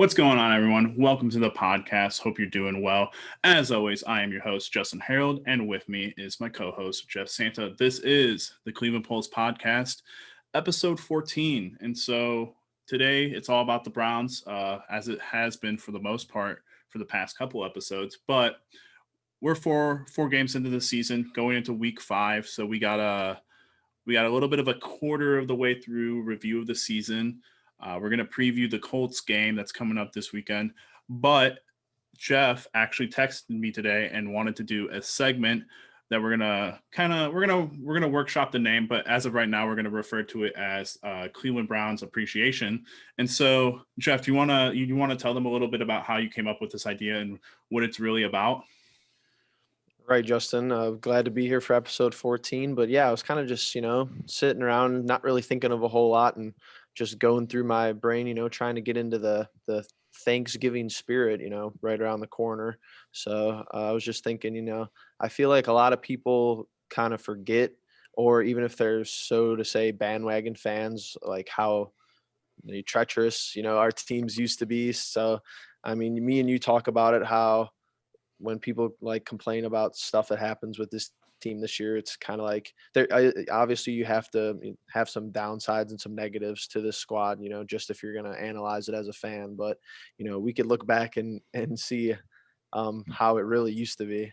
What's going on, everyone? Welcome to the podcast. Hope you're doing well. As always, I am your host, Justin Harold, and with me is my co host, Jeff Santa. This is the Cleveland Pulse Podcast, episode 14. And so today it's all about the Browns, as it has been for the most part for the past couple episodes. But we're four games into the season, going into week 5. So we got a little bit of a quarter of the way through review of the season. We're going to preview the Colts game that's coming up this weekend. But Jeff actually texted me today and wanted to do a segment that we're gonna workshop the name, but as of right now, we're gonna refer to it as Cleveland Browns Appreciation. And so, Jeff, do you wanna tell them a little bit about how you came up with this idea and what it's really about? Right, Justin. Glad to be here for episode 14. But yeah, I was kind of just, sitting around, not really thinking of a whole lot and just going through my brain, trying to get into the Thanksgiving spirit, right around the corner. So I was just thinking, I feel like a lot of people kind of forget, or even if they're, so to say, bandwagon fans, like how treacherous, our teams used to be. So, I mean, me and you talk about it, how when people like complain about stuff that happens with this team this year, it's kind of like obviously you have to have some downsides and some negatives to this squad, just if you're going to analyze it as a fan. But, we could look back and see how it really used to be.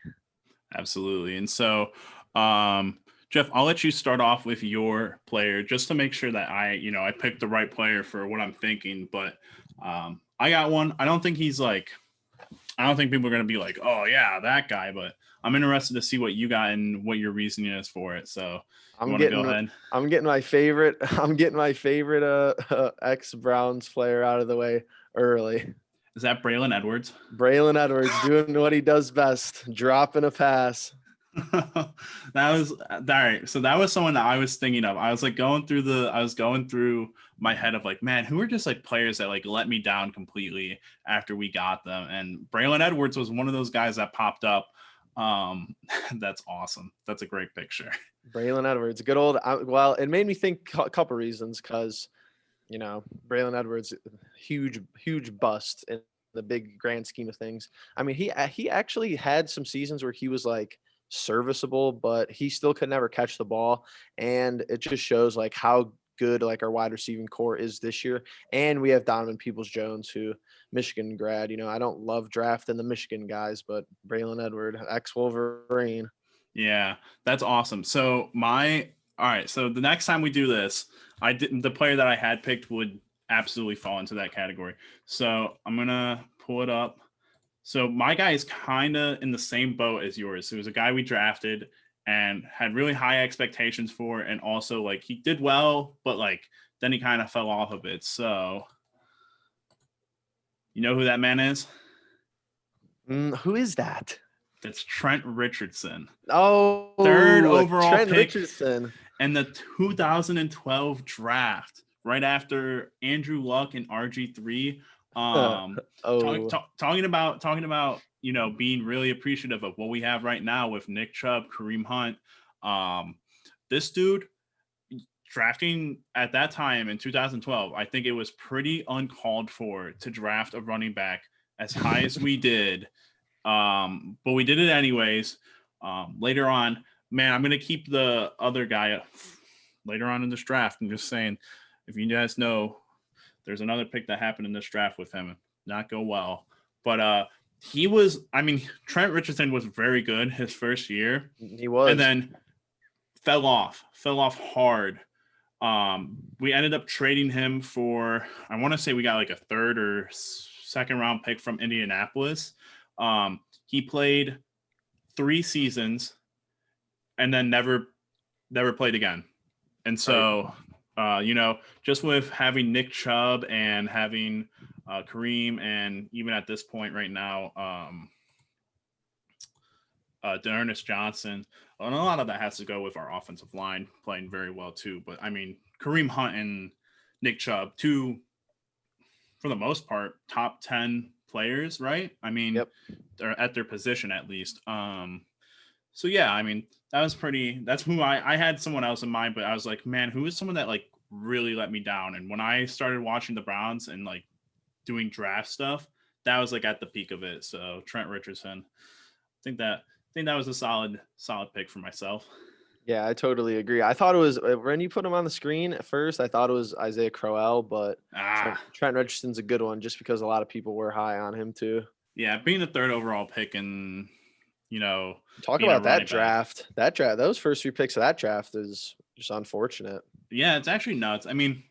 Absolutely. And so, Jeff, I'll let you start off with your player just to make sure that I picked the right player for what I'm thinking. But I got one. I don't think people are going to be like, oh, yeah, that guy. But I'm interested to see what you got and what your reasoning is for it. So you want to go ahead? I'm getting my favorite. I'm getting my favorite ex-Browns player out of the way early. Is that Braylon Edwards? Braylon Edwards doing what he does best, dropping a pass. That was all right. So that was someone that I was thinking of. I was going through my head of like, man, who are just like players that like let me down completely after we got them. And Braylon Edwards was one of those guys that popped up. That's awesome. That's a great picture. Braylon Edwards, good old. Well, it made me think a couple reasons because, Braylon Edwards, huge bust in the big grand scheme of things. I mean, he actually had some seasons where he was like serviceable, but he still could never catch the ball, and it just shows like how good like our wide receiving core is this year. And we have Donovan Peoples-Jones, who Michigan grad. I don't love drafting the Michigan guys, but Braylon Edward, ex-Wolverine. Yeah, that's awesome. So all right. So the next time we do this, the player that I had picked would absolutely fall into that category. So I'm gonna pull it up. So my guy is kind of in the same boat as yours. It was a guy we drafted and had really high expectations for, and also like he did well, but like then he kind of fell off a bit. So you know who that man is? Who is that? That's Trent Richardson. Oh, third overall Trent pick Richardson. in the 2012 draft, right after Andrew Luck and RG3. Talking about being really appreciative of what we have right now with Nick Chubb, Kareem Hunt. This dude drafting at that time in 2012, I think it was pretty uncalled for to draft a running back as high as we did. But we did it anyways. Later on, man, I'm gonna keep the other guy later on in this draft. I'm just saying, if you guys know, there's another pick that happened in this draft with him, not go well. But Trent Richardson was very good his first year. He was, and then fell off hard. We ended up trading him for, I want to say we got like a third or second round pick from Indianapolis. He played 3 seasons and then never played again. And so, just with having Nick Chubb and having Kareem, and even at this point right now, D'Ernest Johnson, and a lot of that has to go with our offensive line playing very well too. But I mean, Kareem Hunt and Nick Chubb, two, for the most part, top 10 players, right? I mean, Yep. They're at their position at least. So yeah, I mean, that's who I had someone else in mind, but I was like, man, who is someone that like really let me down? And when I started watching the Browns and like doing draft stuff, that was like at the peak of it. So Trent Richardson, I think that was a solid pick for myself. Yeah, I totally agree. I thought it was when you put him on the screen at first, I thought it was Isaiah Crowell, but Trent, Ah, Trent Richardson's a good one just because a lot of people were high on him too. yeah, being the third overall pick and you know Talk being a about that running back. draft. That draft, those first 3 picks of that draft is just unfortunate. Yeah, it's actually nuts. I mean,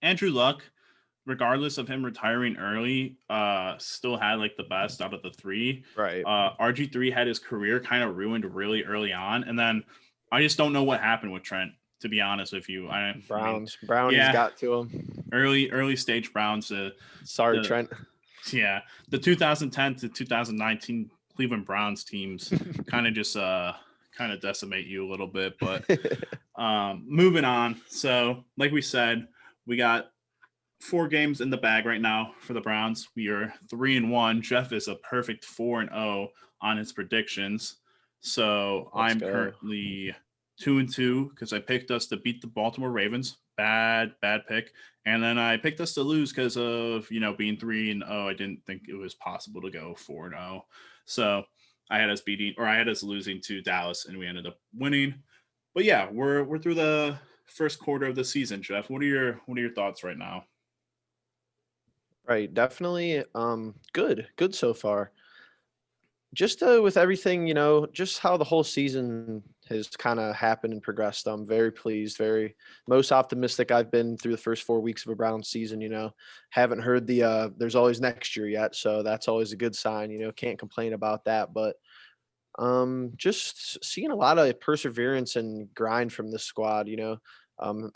Andrew Luck, regardless of him retiring early, still had like the best out of the three. Right. RG3 had his career kind of ruined really early on, and then I just don't know what happened with Trent. To be honest with you, I mean, Brownies yeah, got to him. early stage Browns. Sorry, The Trent. yeah, the 2010 to 2019 Cleveland Browns teams kind of just kind of decimate you a little bit. But moving on. So, like we said, we got 4 games in the bag right now for the Browns. We are 3-1. Jeff is a perfect 4-0 on his predictions. So Let's I'm go. currently 2-2 because I picked us to beat the Baltimore Ravens. Bad pick. And then I picked us to lose because of being 3-0. I didn't think it was possible to go 4-0. So I had us losing to Dallas, and we ended up winning. But yeah, we're through the first quarter of the season, Jeff. What are your thoughts right now? Right, definitely. Good so far. Just with everything, just how the whole season has kind of happened and progressed. I'm very pleased, very most optimistic I've been through the first 4 weeks of a Browns season. Haven't heard the there's always next year yet, so that's always a good sign. Can't complain about that. But just seeing a lot of perseverance and grind from this squad.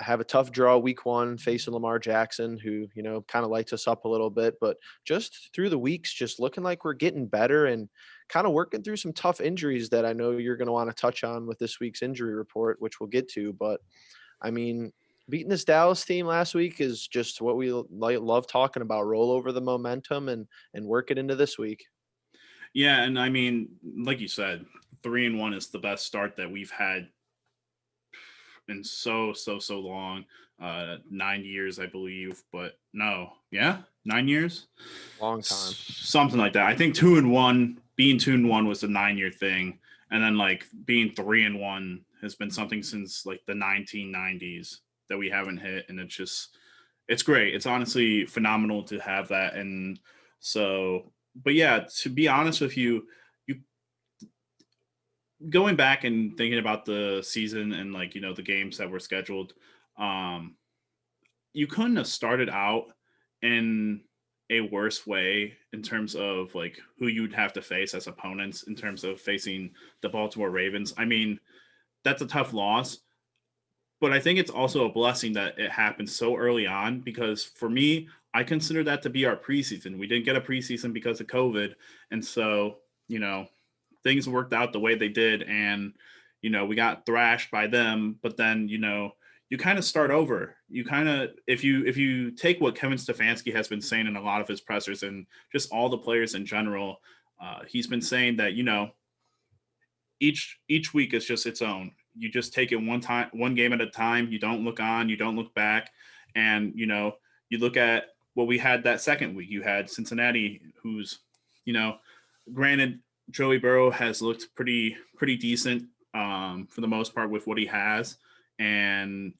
Have a tough draw week 1 facing Lamar Jackson, who kind of lights us up a little bit. But just through the weeks, just looking like we're getting better and kind of working through some tough injuries that I know you're going to want to touch on with this week's injury report, which we'll get to. But I mean, beating this Dallas team last week is just what we love talking about. Roll over the momentum and work it into this week. Yeah, and I mean, like you said, 3-1 is the best start that we've had in so long. 9 years, I believe, but no, yeah, 9 years, Long time. something like that. I think 2-1, being 2-1 was a 9 year thing, and then like being 3-1 has been something since like the 1990s that we haven't hit, and it's great. It's honestly phenomenal to have that, and so, but yeah, to be honest with you, you going back and thinking about the season and like the games that were scheduled, um you couldn't have started out in a worse way in terms of like who you'd have to face as opponents in terms of facing the Baltimore Ravens. I mean, that's a tough loss, but I think it's also a blessing that it happened so early on because for me, I consider that to be our preseason. We didn't get a preseason because of COVID. And so, you know, things worked out the way they did. And, we got thrashed by them. But then, you kind of start over. You kind of, if you take what Kevin Stefanski has been saying in a lot of his pressers and just all the players in general, he's been saying that, each week is just its own. You just take it one game at a time. You don't look on, you don't look back, and you look at what we had that second week. You had Cincinnati, who's you know, granted, Joey Burrow has looked pretty decent for the most part with what he has, and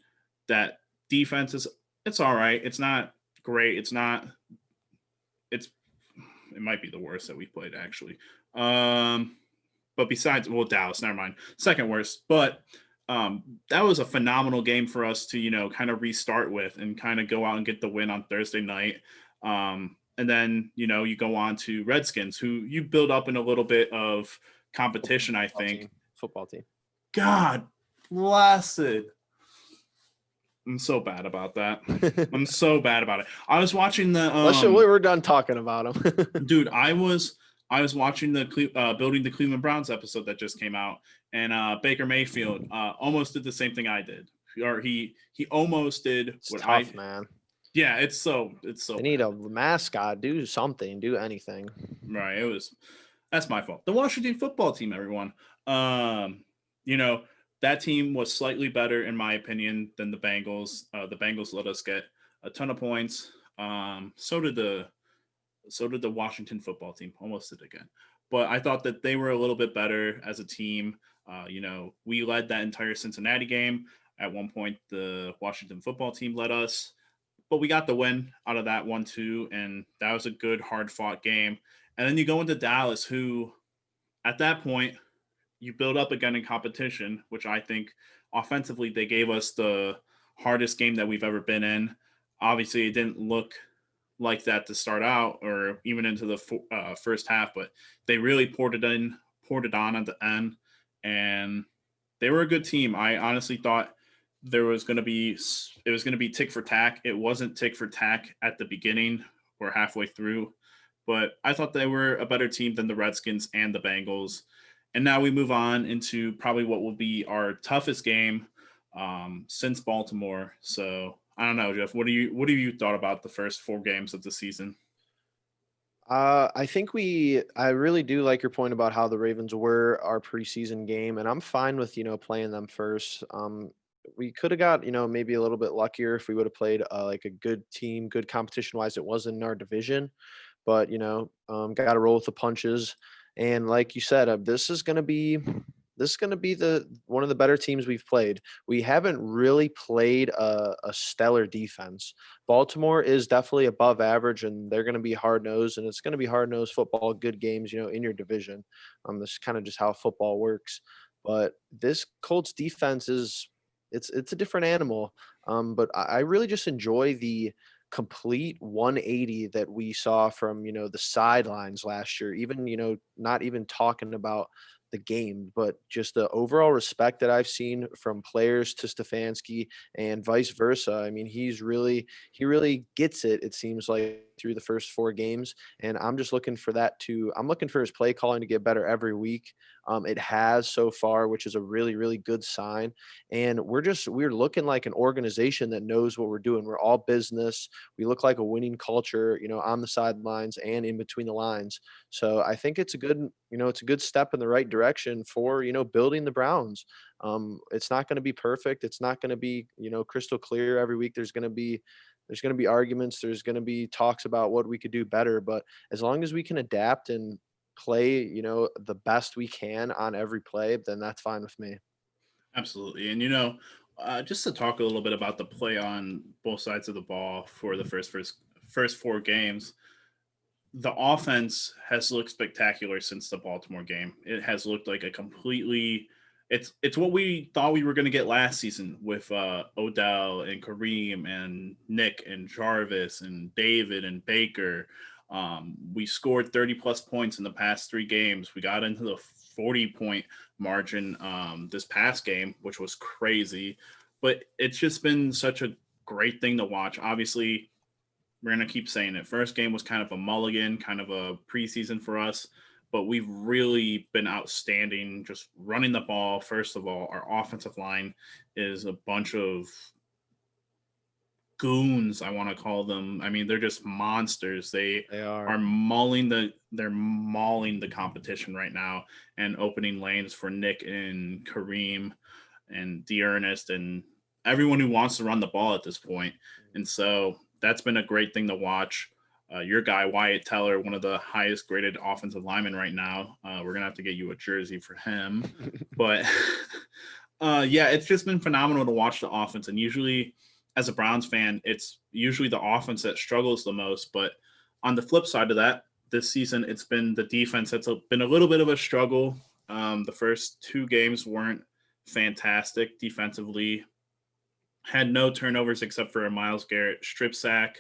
that defense it's all right. It's not great. It's it might be the worst that we've played actually. But besides, well, Dallas, never mind, second worst. But that was a phenomenal game for us to kind of restart with and kind of go out and get the win on Thursday night. And then you go on to Redskins, who you build up in a little bit of competition. I think. Football team. God blessed. I'm so bad about that. I'm so bad about it. I was watching the We're done talking about him. dude. I was watching the building the Cleveland Browns episode that just came out, and Baker Mayfield almost did the same thing I did, or he almost did It's what tough, man. Yeah, it's so They need a mascot. Do something. Do anything. right. That's my fault. The Washington football team, everyone. You know that team was slightly better in my opinion than the Bengals. The Bengals let us get a ton of points. So did the So did the Washington football team. Almost did again. But I thought that they were a little bit better as a team. We led that entire Cincinnati game. At one point, the Washington football team led us, but we got the win out of that one too, and that was a good, hard fought game. And then you go into Dallas, who at that point you build up again in competition, which I think offensively they gave us the hardest game that we've ever been in. Obviously, it didn't look like that to start out or even into the first half, but they really poured it on at the end, and they were a good team. I honestly thought it was going to be tick for tack. It wasn't tick for tack at the beginning or halfway through, but I thought they were a better team than the Redskins and the Bengals. And now we move on into probably what will be our toughest game since Baltimore. So I don't know, Jeff. What have you thought about the first 4 games of the season? I really do like your point about how the Ravens were our preseason game, and I'm fine with, playing them first. We could have got, maybe a little bit luckier if we would have played like a good team, good competition wise. It was in our division, but got to roll with the punches. And like you said, this is going to be the one of the better teams we've played. We haven't really played a stellar defense. Baltimore is definitely above average, and they're going to be hard nosed, and it's going to be hard nosed football, good games, in your division. This is kind of just how football works. But this Colts defense it's a different animal. But I really just enjoy the complete 180 that we saw from the sidelines last year. Even not even talking about the game, but just the overall respect that I've seen from players to Stefanski and vice versa. I mean, he really gets it. It seems like through the first 4 games, and I'm just looking for I'm looking for his play calling to get better every week. It has so far, which is a really really good sign. And we're looking like an organization that knows what we're doing. We're all business. We look like a winning culture, on the sidelines and in between the lines. So I think it's a good step in the right direction for, building the Browns. It's not going to be perfect. It's not going to be, crystal clear every week. There's going to be arguments. There's going to be talks about what we could do better. But as long as we can adapt and play, the best we can on every play, then that's fine with me. Absolutely. And just to talk a little bit about the play on both sides of the ball for the first 4 games, the offense has looked spectacular since the Baltimore game. It has looked like a completely it's what we thought we were going to get last season with Odell and Kareem and Nick and Jarvis and David and Baker. We scored 30 plus points in the past 3 games. We got into the 40-point margin this past game, which was crazy. But it's just been such a great thing to watch. Obviously, we're going to keep saying it. First game was kind of a mulligan, kind of a preseason for us, but we've really been outstanding just running the ball. First of all, our offensive line is a bunch of goons, I want to call them. I mean, they're just monsters. They are. Are they're mauling the competition right now and opening lanes for Nick and Kareem and Dearnest and everyone who wants to run the ball at this point. And so that's been a great thing to watch. Your guy Wyatt Teller, one of the highest graded offensive linemen right now. We're gonna have to get you a jersey for him, but yeah, it's just been phenomenal to watch the offense. And usually, as a Browns fan, it's usually the offense that struggles the most. But on the flip side of that, this season it's been the defense that's been a little bit of a struggle. The first 2 games weren't fantastic defensively. Had no turnovers except for a Miles Garrett strip sack,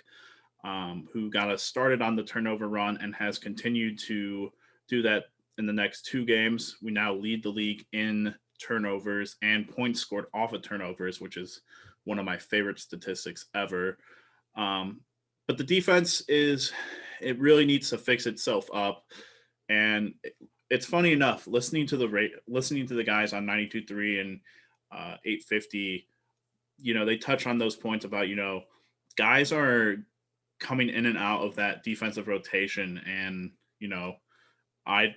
who got us started on the turnover run and has continued to do that in the next 2 games. We now lead the league in turnovers and points scored off of turnovers, which is one of my favorite statistics ever. Um, but the defense it really needs to fix itself up. And it's funny enough, listening to the guys on 92.3 and 850, they touch on those points about, guys are coming in and out of that defensive rotation. And, I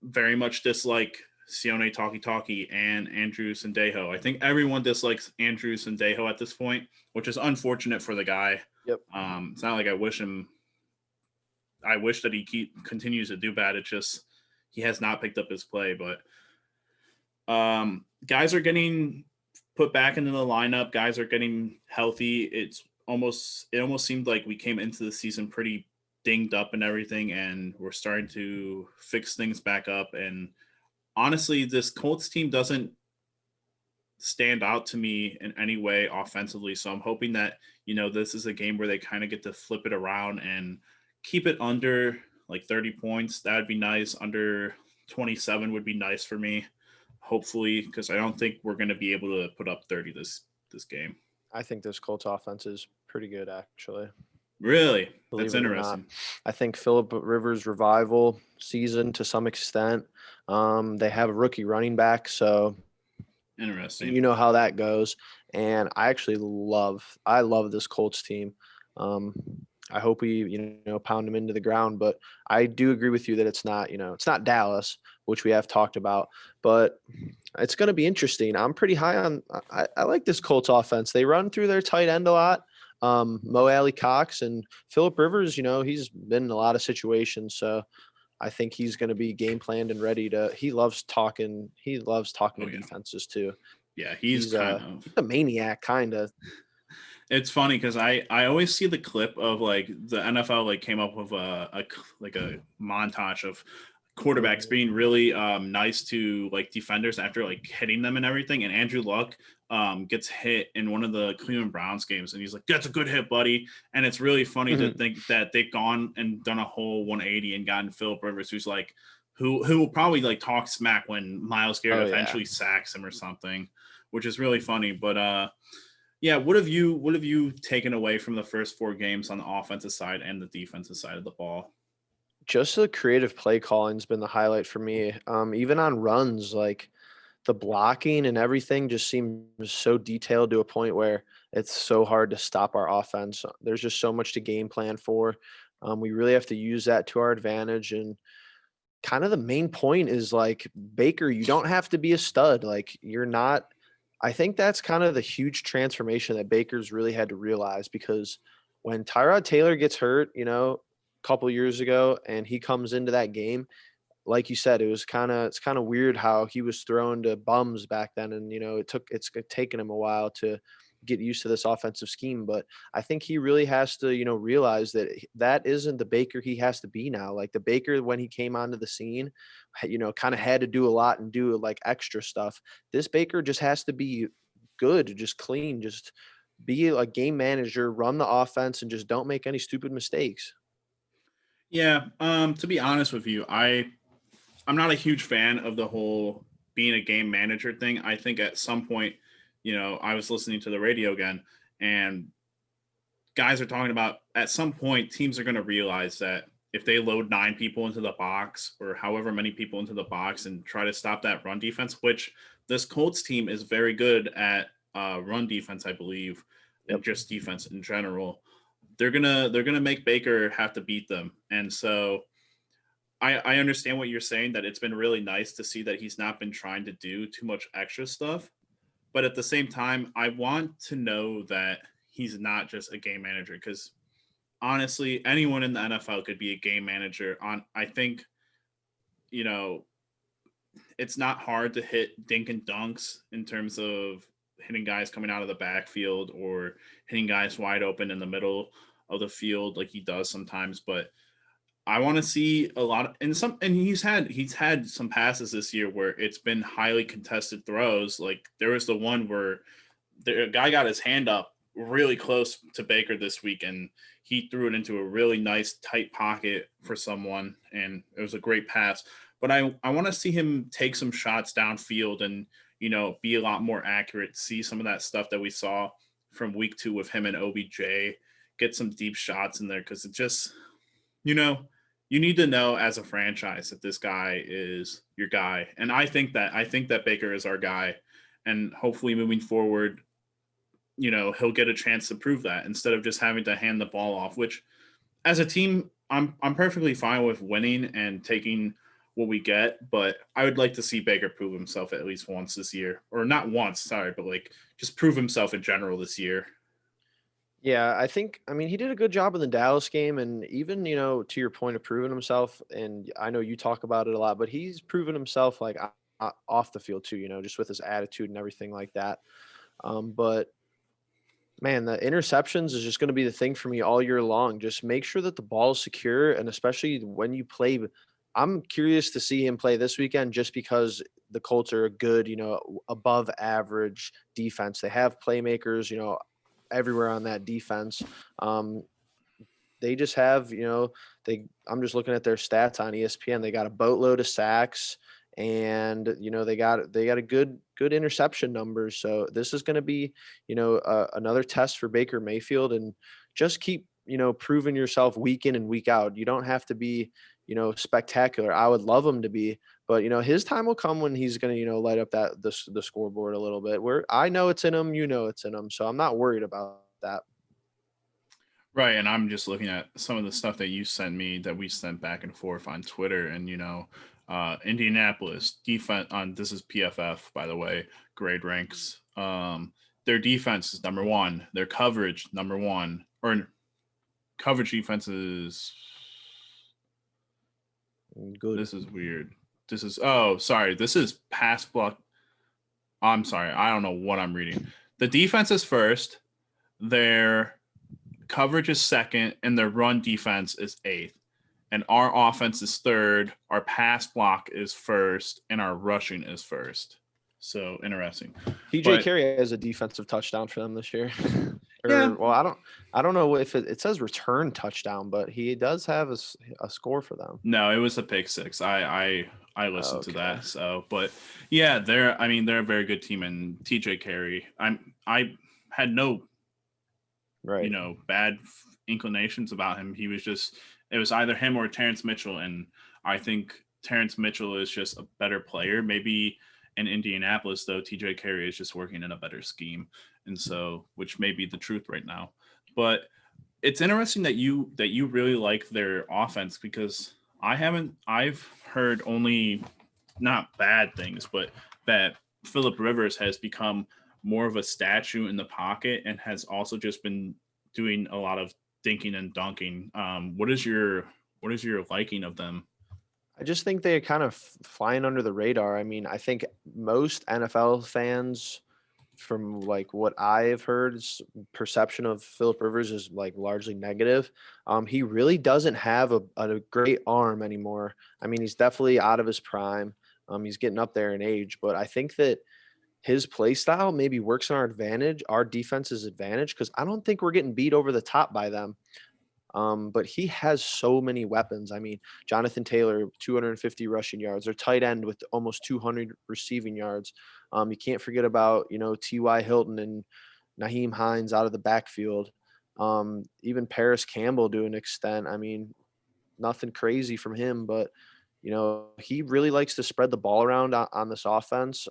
very much dislike Sione Talkie and Andrew Sandejo. I think everyone dislikes Andrew Sandejo at this point, which is unfortunate for the guy. Yep. It's not like I wish him I wish that he continues to do bad. It just he has not picked up his play, but guys are getting put back into the lineup. Guys are getting healthy. It almost seemed like we came into the season pretty dinged up and everything, and we're starting to fix things back up. And honestly, this Colts team doesn't stand out to me in any way offensively. So I'm hoping that, this is a game where they kind of get to flip it around and keep it under like 30 points. That would be nice. Under 27 would be nice for me, hopefully, because I don't think we're going to be able to put up 30 this game. I think this Colts offense is pretty good, actually. Really? Believe That's it or not. interesting. I think Philip Rivers' revival season to some extent. They have a rookie running back, so Interesting. you know how that goes. And I love this Colts team. Um, I hope we, pound them into the ground. But I do agree with you that it's not Dallas, which we have talked about. But it's going to be interesting. I'm pretty high on. I like this Colts offense. They run through their tight end a lot. Mo Alley Cox and Philip Rivers. He's been in a lot of situations, so I think he's going to be game planned and ready to. He loves talking. He loves talking Oh, to yeah. defenses too. Yeah, He's a maniac, kind of. It's funny because I always see the clip of like the NFL like came up with a montage of quarterbacks being really nice to like defenders after like hitting them and everything. And Andrew Luck gets hit in one of the Cleveland Browns games, and he's like, "That's a good hit, buddy." And it's really funny to think that they've gone and done a whole 180 and gotten Philip Rivers, who's like who will probably like talk smack when Myles Garrett eventually sacks him or something, which is really funny. But yeah, what have you taken away from the first 4 games on the offensive side and the defensive side of the ball? Just the creative play calling's been the highlight for me. Even on runs, like the blocking and everything just seems so detailed to a point where it's so hard to stop our offense. There's just so much to game plan for. We really have to use that to our advantage. And kind of the main point is like Baker, you don't have to be a stud. Like you're not. I think that's kind of the huge transformation that Baker's really had to realize, because when Tyrod Taylor gets hurt, a couple years ago, and he comes into that game, like you said, it's kind of weird how he was thrown to bums back then, and it's taken him a while to get used to this offensive scheme. But I think he really has to realize that that isn't the Baker he has to be now. Like the Baker when he came onto the scene, kind of had to do a lot and do like extra stuff. This Baker just has to be good, just clean, just be a game manager, run the offense, and just don't make any stupid mistakes. Yeah, to be honest with you, I'm not a huge fan of the whole being a game manager thing. I think at some point, I was listening to the radio again, and guys are talking about at some point teams are going to realize that if they load 9 people into the box or however many people into the box and try to stop that run defense, which this Colts team is very good at run defense, I believe, and Yep. just defense in general. They're gonna make Baker have to beat them, and so I understand what you're saying, that it's been really nice to see that he's not been trying to do too much extra stuff. But at the same time, I want to know that he's not just a game manager, because honestly, anyone in the NFL could be a game manager. I think, you know, it's not hard to hit dink and dunks in terms of hitting guys coming out of the backfield or hitting guys wide open in the middle of the field like he does sometimes. But I want to see a lot of, and he's had some passes this year where it's been highly contested throws. Like there was the one where the guy got his hand up really close to Baker this week, and he threw it into a really nice tight pocket for someone, and it was a great pass. But I want to see him take some shots downfield and be a lot more accurate. See some of that stuff that we saw from week 2 with him and OBJ. Get some deep shots in there, because it just you know you need to know as a franchise that this guy is your guy, and I think that Baker is our guy, and hopefully moving forward, he'll get a chance to prove that instead of just having to hand the ball off. Which, as a team, I'm perfectly fine with winning and taking what we get, but I would like to see Baker prove himself at least once this year, or not once, sorry, but like just prove himself in general this year. Yeah, I mean, he did a good job in the Dallas game, and even, to your point of proving himself, and I know you talk about it a lot, but he's proven himself like off the field too, just with his attitude and everything like that. But man, the interceptions is just going to be the thing for me all year long. Just make sure that the ball's secure, and especially when you play. I'm curious to see him play this weekend, just because the Colts are a good, above average defense. They have playmakers, everywhere on that defense. Um, they just have, I'm just looking at their stats on ESPN. They got a boatload of sacks, and they got a good interception numbers. So this is going to be, another test for Baker Mayfield, and just keep, proving yourself week in and week out. You don't have to be, spectacular. I would love him to be, but his time will come when he's going to, light up the scoreboard a little bit. Where I know it's in him, it's in him. So I'm not worried about that. Right, and I'm just looking at some of the stuff that you sent me that we sent back and forth on Twitter, and Indianapolis defense on this is PFF, by the way, grade ranks. Their defense is number one, their coverage number one, or coverage defense is Good. this is weird. This is oh sorry, this is pass block. I'm sorry, I don't know what I'm reading. The defense is first, their coverage is second, and their run defense is eighth. And our offense is third, our pass block is first, and our rushing is first. So interesting. TJ But Carey has a defensive touchdown for them this year. yeah, Or well, I don't know if it says return touchdown, but he does have a score for them. no, it was a pick six. I listened to Okay. that. So, but yeah, they're a very good team, and TJ Carey. I had no Right. bad inclinations about him. He was just it was either him or Terrence Mitchell, and I think Terrence Mitchell is just a better player. Maybe in Indianapolis though, TJ Carey is just working in a better scheme, and so which may be the truth right now. But it's interesting that you really like their offense because I've heard only not bad things, but that Philip Rivers has become more of a statue in the pocket and has also just been doing a lot of dinking and dunking. What is your liking of them? I just think they kind of flying under the radar. I mean, I think most NFL fans, from like what I've heard, perception of Philip Rivers is like largely negative. He really doesn't have a great arm anymore. I mean, he's definitely out of his prime. He's getting up there in age, but I think that his play style maybe works in our advantage, our defense's advantage, because I don't think we're getting beat over the top by them. But he has so many weapons. I mean, Jonathan Taylor, 250 rushing yards, their tight end with almost 200 receiving yards. You can't forget about, T.Y. Hilton and Naheem Hines out of the backfield. Even Paris Campbell to an extent. I mean, nothing crazy from him, but he really likes to spread the ball around on this offense.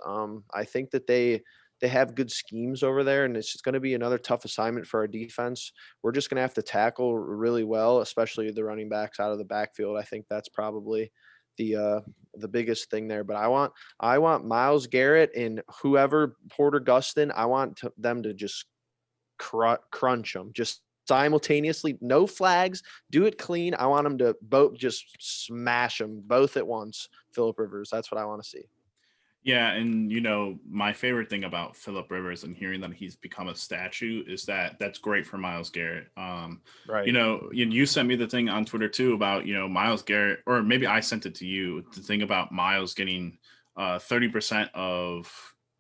I think that they have good schemes over there, and it's just going to be another tough assignment for our defense. We're just going to have to tackle really well, especially the running backs out of the backfield. I think that's probably the biggest thing there. But I want Miles Garrett and whoever Porter Gustin. I want them to just crunch them, just simultaneously, no flags, do it clean. I want them to both just smash them both at once. Philip Rivers, that's what I want to see. Yeah, and my favorite thing about Philip Rivers and hearing that he's become a statue is that that's great for Miles Garrett. Right. You sent me the thing on Twitter too about Miles Garrett, or maybe I sent it to you. The thing about Miles getting 30% of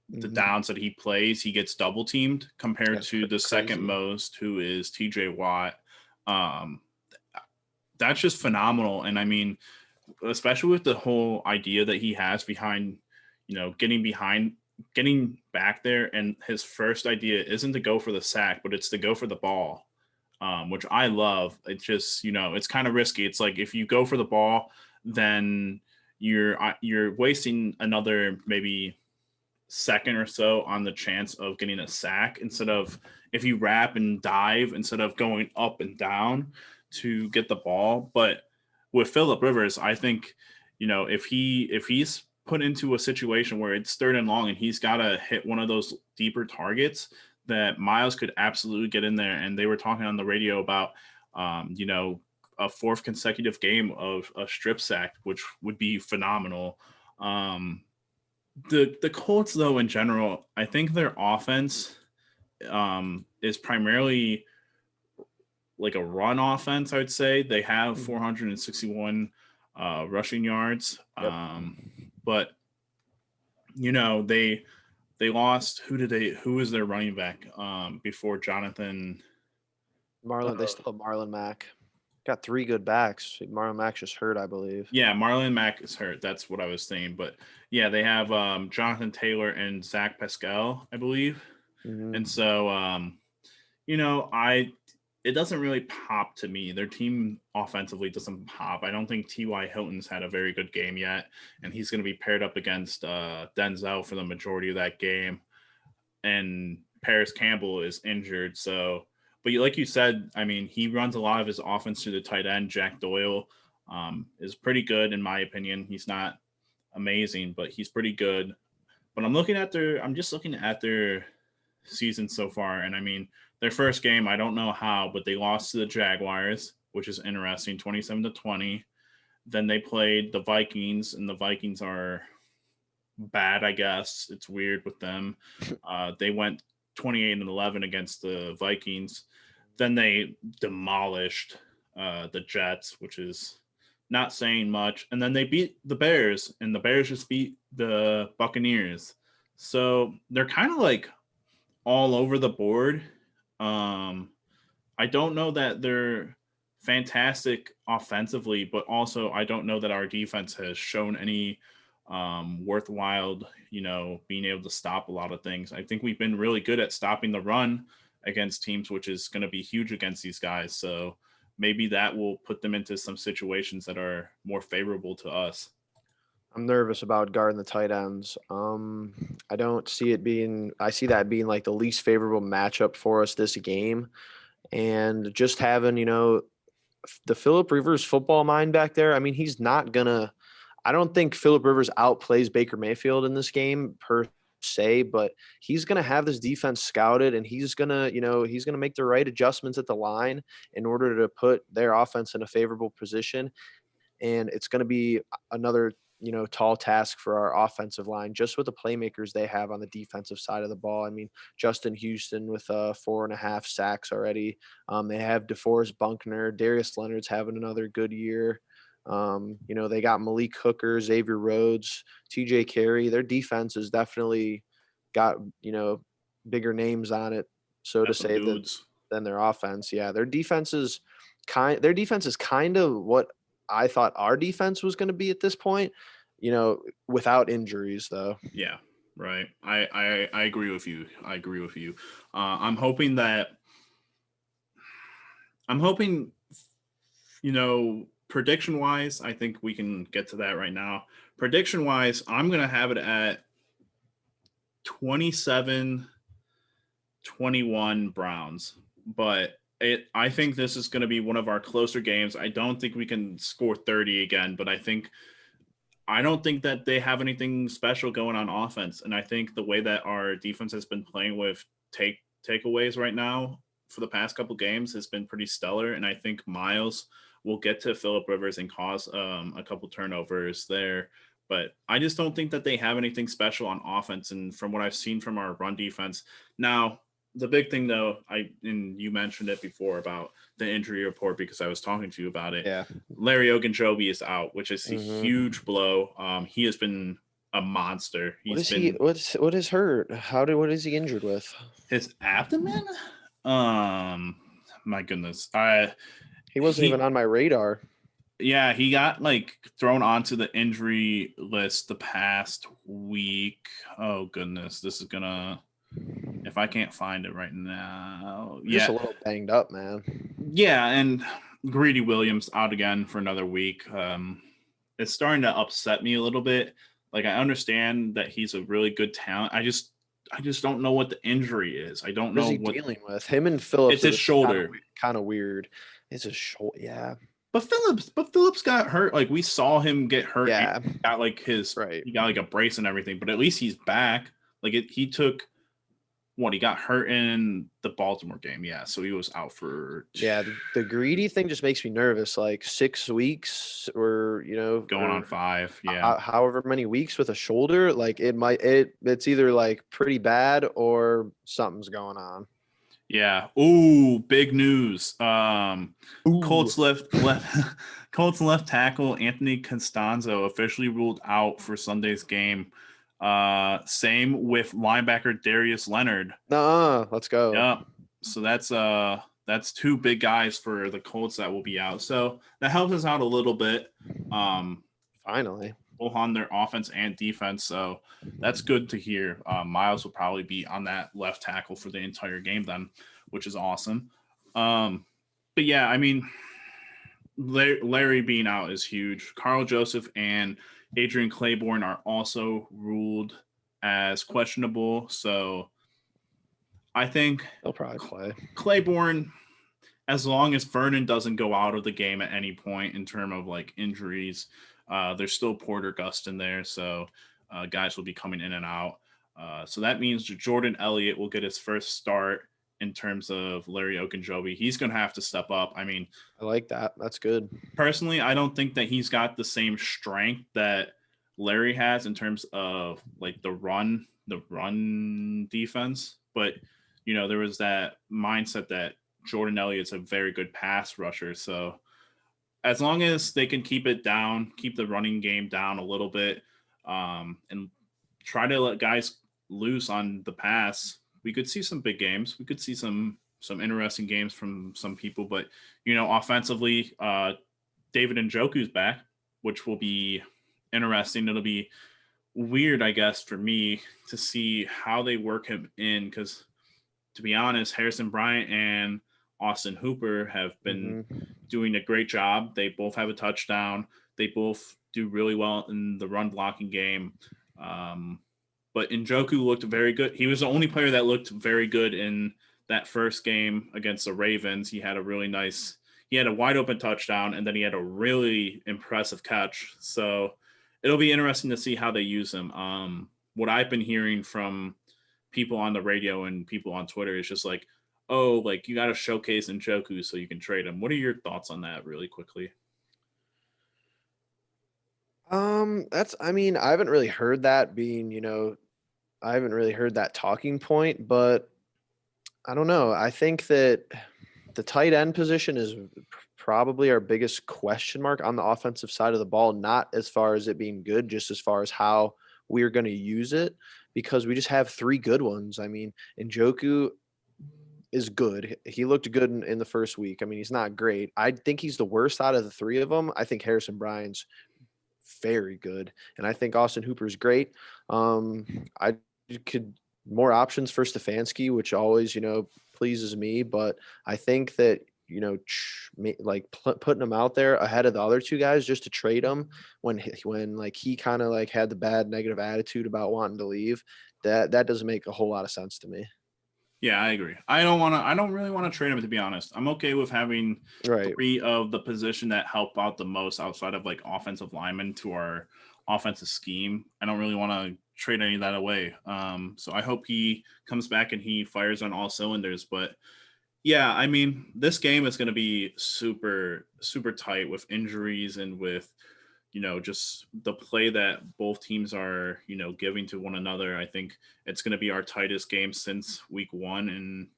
the Hmm. downs that he plays, he gets double teamed compared That's to the second crazy. most, who is T.J. Watt. Um, that's just phenomenal, and I mean, especially with the whole idea that he has behind, getting back there, and his first idea isn't to go for the sack, but it's to go for the ball, which I love. It's just it's kind of risky. It's like if you go for the ball, then you're wasting another maybe second or so on the chance of getting a sack instead of if you wrap and dive instead of going up and down to get the ball. But with Philip Rivers, I think if he's put into a situation where it's third and long and he's got to hit one of those deeper targets, that Miles could absolutely get in there, and they were talking on the radio about, you know, a fourth consecutive game of a strip sack, which would be phenomenal. Um, the Colts, though, in general, I think their offense is primarily like a run offense. I would say they have Mhm. 461 rushing yards, Yep. but you know they lost. Who was their running back before Jonathan? They still have Marlon Mack. Got 3 good backs. Marlon Mack's just hurt, I believe. Yeah, Marlon Mack is hurt. That's what I was saying. But yeah, they have Jonathan Taylor and Zach Pascal, I believe. And Mhm. so you know, it doesn't really pop to me. Their team offensively doesn't pop. I don't think T.Y. Hilton's had a very good game yet, and he's going to be paired up against Denzel for the majority of that game. And Paris Campbell is injured, so. But like you said, I mean, he runs a lot of his offense to the tight end. Jack Doyle is pretty good in my opinion. He's not amazing, but he's pretty good. But I'm just looking at their season so far, and I mean, their first game, I don't know how, but they lost to the Jaguars, which is interesting, 27-20. Then they played the Vikings, and the Vikings are bad, I guess. It's weird with them. They went 28-11 against the Vikings. Then they demolished the Jets, which is not saying much. And then they beat the Bears, and the Bears just beat the Buccaneers. So they're kind of like all over the board. Um, I don't know that they're fantastic offensively, but also I don't know that our defense has shown any worthwhile, you know, being able to stop a lot of things. I think we've been really good at stopping the run against teams, which is going to be huge against these guys. So maybe that will put them into some situations that are more favorable to us. I'm nervous about guarding the tight ends. I don't see it being. I see that being like the least favorable matchup for us this game, and just having the Philip Rivers football mind back there. I mean, he's not gonna. I don't think Philip Rivers outplays Baker Mayfield in this game per se, but he's gonna have this defense scouted, and he's gonna make the right adjustments at the line in order to put their offense in a favorable position. And it's going to be another tall task for our offensive line just with the playmakers they have on the defensive side of the ball. I mean, Justin Houston with 4.5 sacks already. They have DeForest Buckner, Darius Leonard's having another good year. They got Malik Hooker, Xavier Rhodes, TJ Carey. Their defense has definitely got bigger names on it, so to Got some say, dudes. than their offense. Yeah, their defense is kind of what I thought our defense was going to be at this point, without injuries though. Yeah, right. I agree with you. I agree with you. I'm hoping that I'm hoping you know, prediction wise, I think we can get to that right now. Prediction wise, I'm going to have it at 27-21 Browns. But I think this is going to be one of our closer games. I don't think we can score 30 again, but I don't think that they have anything special going on offense. And I think the way that our defense has been playing with takeaways right now for the past couple games has been pretty stellar. And I think Miles will get to Philip Rivers and cause a couple turnovers there. But I just don't think that they have anything special on offense. And from what I've seen from our run defense, now the big thing though, and you mentioned it before about the injury report because I was talking to you about it. Yeah. Larry Ogunjobi is out, which is a Hmm. huge blow. He has been a monster. What He's is he? been What is hurt? What is he injured with? his abdomen. Um, my goodness. I He wasn't even he on my radar. yeah he got like thrown onto the injury list the past week. Oh goodness, this is gonna if I can't find it right now. Just Yeah, a little banged up, man. yeah, and Greedy Williams out again for another week. It's starting to upset me a little bit. Like I understand that he's a really good talent. I just don't know what the injury is. I don't What is know he what dealing with? Him and Phillips it's have his been shoulder. kind of weird. It's a shoulder. Yeah. But Phillips got hurt. Like we saw him get hurt and Yeah. got like Right. he got like a brace and everything. But at least he's back. Like he took what, he got hurt in the Baltimore game. Yeah, so he was out for Yeah, the greedy thing just makes me nervous. Like 6 weeks, or going on 5. Yeah. however many weeks with a shoulder. Like it's either like pretty bad or something's going on. Yeah. Ooh, big news. Ooh, Colts left Colts left tackle Anthony Costanzo officially ruled out for Sunday's game. Same with linebacker Darius Leonard. nah, let's go. Yep. So that's two big guys for the Colts that will be out. So that helps us out a little bit. Finally. Both on their offense and defense. So that's good to hear. Miles will probably be on that left tackle for the entire game then, which is awesome. But yeah, I mean, Larry being out is huge. Carl Joseph and Adrian Claiborne are also ruled as questionable. So I think They'll probably play. Claiborne, as long as Vernon doesn't go out of the game at any point in terms of like injuries, there's still Porter Gust in there, so guys will be coming in and out. So that means Jordan Elliott will get his first start in terms of Larry Ogunjobi. He's going to have to step up. I mean, I like that. That's good. personally, I don't think that he's got the same strength that Larry has in terms of like the run defense. But there was that mindset that Jordan Elliott's a very good pass rusher. So as long as they can keep it down, keep the running game down a little bit, and try to let guys loose on the pass, we could see some big games. We could see some interesting games from some people. But offensively, David Njoku's back, which will be interesting. It'll be weird, I guess, for me to see how they work him in, because to be honest, Harrison Bryant and Austin Hooper have been doing a great job. They both have a touchdown. They both do really well in the run blocking game. But Njoku looked very good. He was the only player that looked very good in that first game against the Ravens. He had a wide open touchdown, and then he had a really impressive catch. So it'll be interesting to see how they use him. What I've been hearing from people on the radio and people on Twitter is just like, oh, like you got to showcase Njoku so you can trade him. What are your thoughts on that really quickly? I mean, I haven't really heard that I haven't really heard that talking point, but I don't know. I think that the tight end position is probably our biggest question mark on the offensive side of the ball, not as far as it being good, just as far as how we're going to use it, because we just have three good ones. I mean, Njoku is good. He looked good in the first week. I mean, he's not great. I think he's the worst out of the three of them. I think Harrison Bryant's very good, and I think Austin Hooper's great. I could more options for Stefanski, which always pleases me, but I think that putting him out there ahead of the other two guys just to trade him when he kind of like had the bad negative attitude about wanting to leave, that doesn't make a whole lot of sense to me. Yeah, I agree. I don't really want to trade him, to be honest. I'm okay with having Right. three of the position that help out the most outside of like offensive linemen to our offensive scheme. I don't really want to trade any of that away. So I hope he comes back and he fires on all cylinders. But yeah, I mean, this game is going to be super, super tight with injuries and with just the play that both teams are, giving to one another. I think it's going to be our tightest game since week 1, and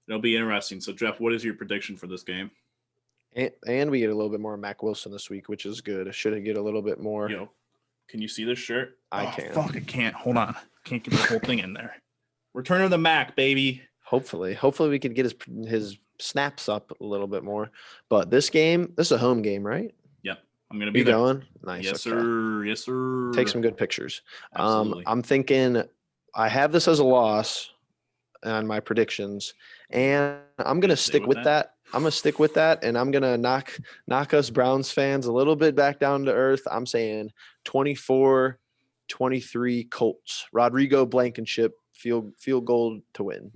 it'll be interesting. So, Jeff, what is your prediction for this game? And we get a little bit more Mac Wilson this week, which is good. Should get a little bit more. Yo, can you see this shirt? I can. Fuck, I can't. Hold on. Can't get the whole thing in there. Return of the Mac, baby. Hopefully we could get his snaps up a little bit more. But this is a home game, right? Yep. I'm going to be there. Going? Nice. Yes, okay. Sir. Yes, sir. Take some good pictures. Absolutely. I'm thinking I have this as a loss on my predictions, and I'm going to stick with that. I'm going to stick with that, and I'm going to knock us Browns fans a little bit back down to earth. I'm saying 24-23 Colts. Rodrigo Blankenship field goal to win.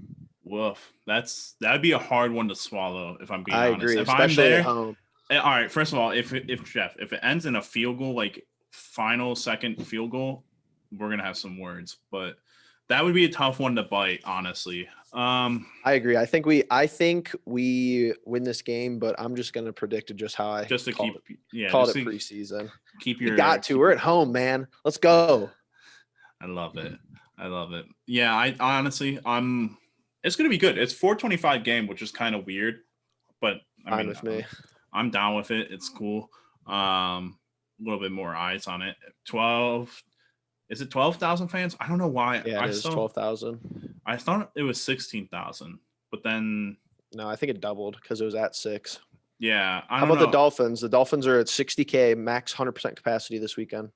Woof. That'd be a hard one to swallow, if I'm being honest. I agree, if especially I'm there, at home. All right, first of all, if it ends in a field goal, like final second field goal, we're gonna have some words. But That would be a tough one to bite, honestly. I agree. I think we win this game, but I'm just gonna predict it just how I just to called keep, it. yeah, Called just it to preseason. keep We your got to. We're at home, man. Let's go. I love it. I love it. Yeah, I honestly, it's gonna be good. It's 425 game, which is kind of weird, but I Fine mean, with me. I'm down with it. It's cool. A little bit more eyes on it. 12. Is it 12,000 fans? I don't know why. Yeah, it is 12,000. I thought it was 16,000, but then No, I think it doubled because it was at 6. yeah, I How don't about the know. Dolphins? The Dolphins are at 60K max 100% capacity this weekend.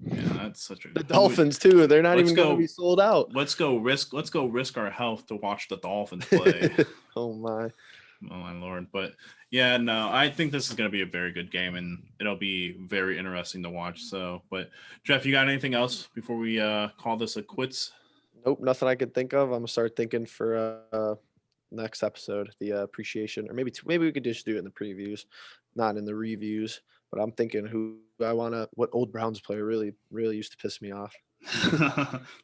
Yeah, that's such a The Dolphins too. They're not let's even going to be go. sold out. Let's go risk our health to watch the Dolphins play. Oh my. Oh my lord. But yeah, no, I think this is going to be a very good game and it'll be very interesting to watch. So, but Jeff, you got anything else before we call this a quits? Nope, nothing I could think of. I'm gonna start thinking for next episode, the appreciation, or maybe we could just do it in the previews, not in the reviews. But I'm thinking who I want to. What old Browns player really used to piss me off.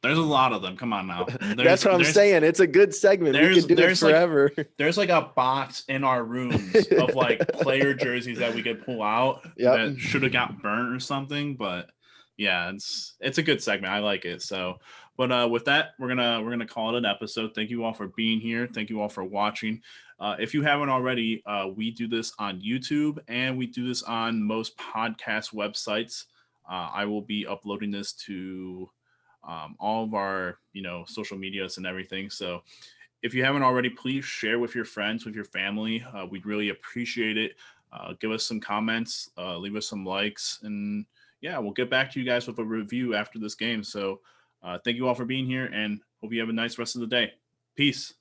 There's a lot of them. Come on now. That's what I'm saying. It's a good segment. We could do it forever. There's like a box in our rooms of like player jerseys that we could pull out Yep. that should have got burnt or something. But yeah, it's a good segment. I like it. So, but with that, we're gonna call it an episode. Thank you all for being here. Thank you all for watching. If you haven't already, we do this on YouTube and we do this on most podcast websites. I will be uploading this to all of our social medias and everything. So if you haven't already, please share with your friends, with your family. We'd really appreciate it. Give us some comments, leave us some likes, and yeah, we'll get back to you guys with a review after this game. So thank you all for being here and hope you have a nice rest of the day. Peace.